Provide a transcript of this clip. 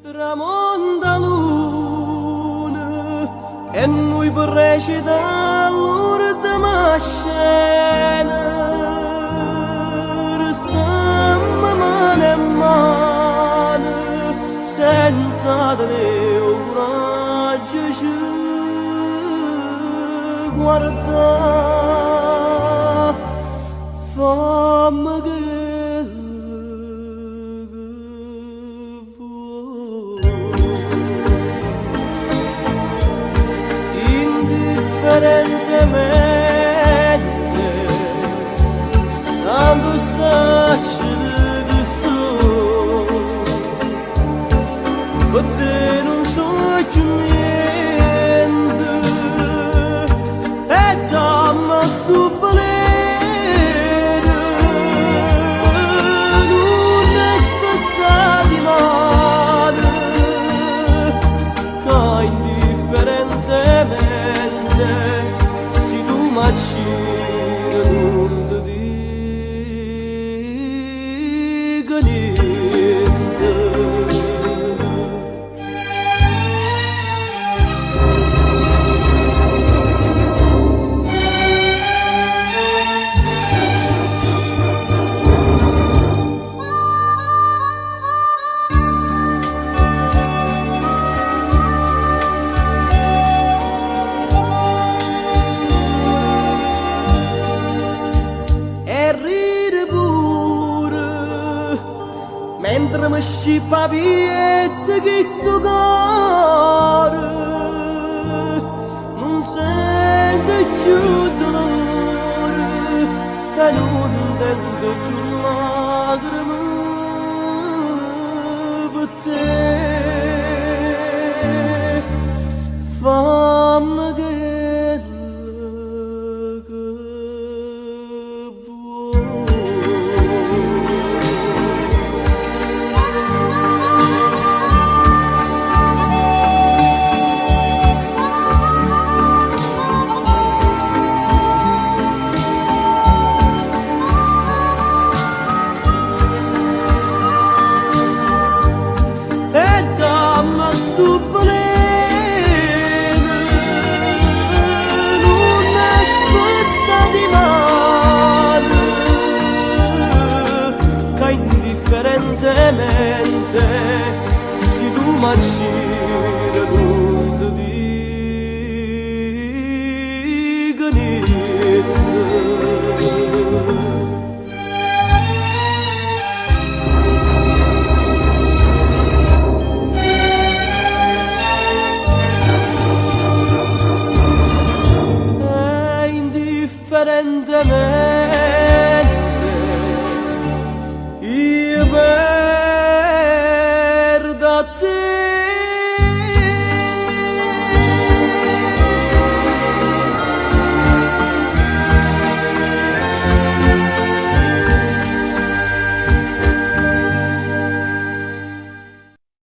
Tramonta luna e noi recita l'ultima scena, restammo mano a mano senza tenere un coraggio ci guardare, fammi che indifferentemente tanto sacci che so per te non so più niente e dammi sto veleno non aspettati male che indifferentemente si tu m'acciri non ti dico niente. Mentre mi scippa piette che sto cuore non sente più dolore e non tengo più lacrime per te, fammi che tu veleno non aspettati male che indifferentemente si tu m'acciri non ti dico niente. Indifferentemente